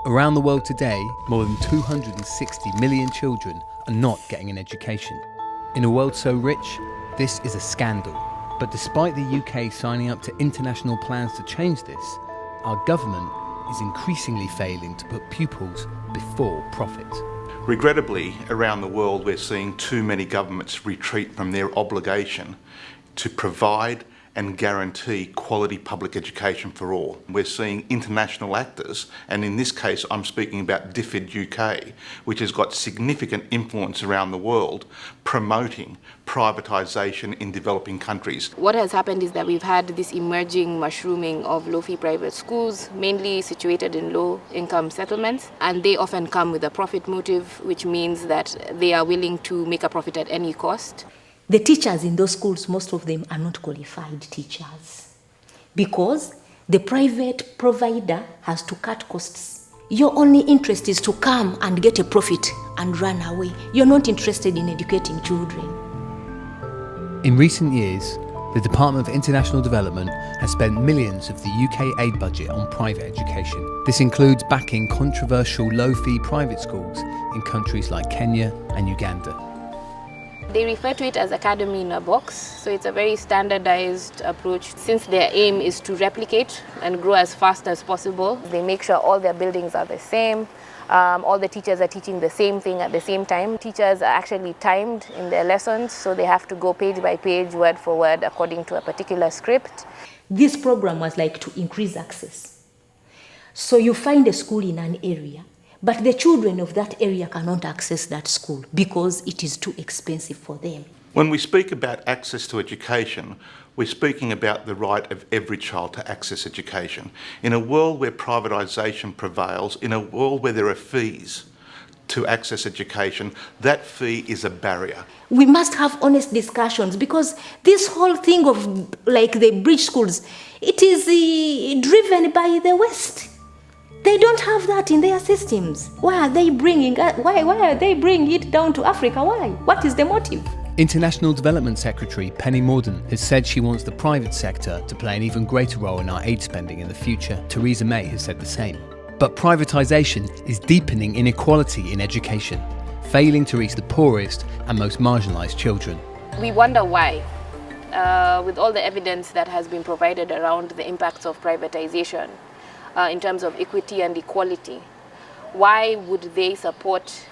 Around the world today, more than 260 million children are not getting an education. In a world so rich, this is a scandal. But despite the UK signing up to international plans to change this, our government is increasingly failing to put pupils before profit. Regrettably, around the world we're seeing too many governments retreat from their obligation to provide and guarantee quality public education for all. We're seeing international actors, and in this case I'm speaking about DFID UK, which has got significant influence around the world, promoting privatisation in developing countries. What has happened is that we've had this emerging mushrooming of low-fee private schools, mainly situated in low-income settlements, and they often come with a profit motive, which means that they are willing to make a profit at any cost. The teachers in those schools, most of them are not qualified teachers because the private provider has to cut costs. Your only interest is to come and get a profit and run away. You're not interested in educating children. In recent years, the Department of International Development has spent millions of the UK aid budget on private education. This includes backing controversial low-fee private schools in countries like Kenya and Uganda. They refer to it as academy in a box, so it's a very standardized approach. Since their aim is to replicate and grow as fast as possible, they make sure all their buildings are the same, all the teachers are teaching the same thing at the same time. Teachers are actually timed in their lessons, so they have to go page by page, word for word, according to a particular script. This program was like to increase access. So you find a school in an area, but the children of that area cannot access that school because it is too expensive for them. When we speak about access to education, we're speaking about the right of every child to access education. In a world where privatisation prevails, in a world where there are fees to access education, that fee is a barrier. We must have honest discussions because this whole thing of like the bridge schools, it is driven by the West. They don't have that in their systems. Why are they bringing it down to Africa? Why? What is the motive? International Development Secretary Penny Mordaunt has said she wants the private sector to play an even greater role in our aid spending in the future. Theresa May has said the same. But privatisation is deepening inequality in education, failing to reach the poorest and most marginalised children. We wonder why. With all the evidence that has been provided around the impacts of privatisation, in terms of equity and equality, why would they support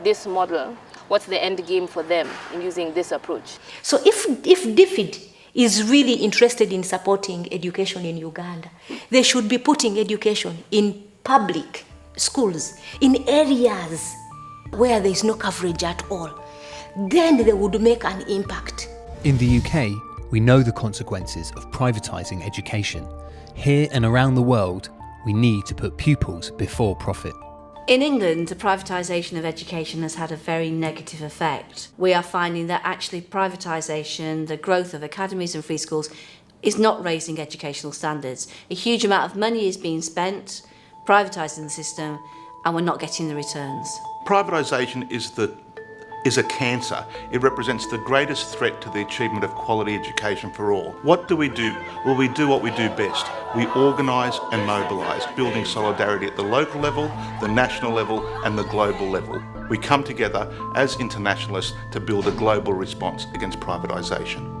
this model? What's the end game for them in using this approach? So if DFID is really interested in supporting education in Uganda, they should be putting education in public schools, in areas where there is no coverage at all. Then they would make an impact. In the UK, we know the consequences of privatising education. Here and around the world, we need to put pupils before profit. In England, the privatisation of education has had a very negative effect. We are finding that actually privatisation, the growth of academies and free schools, is not raising educational standards. A huge amount of money is being spent privatising the system, and we're not getting the returns. Privatisation is a cancer. It represents the greatest threat to the achievement of quality education for all. What do? Well, we do what we do best. We organise and mobilise, building solidarity at the local level, the national level and the global level. We come together as internationalists to build a global response against privatisation.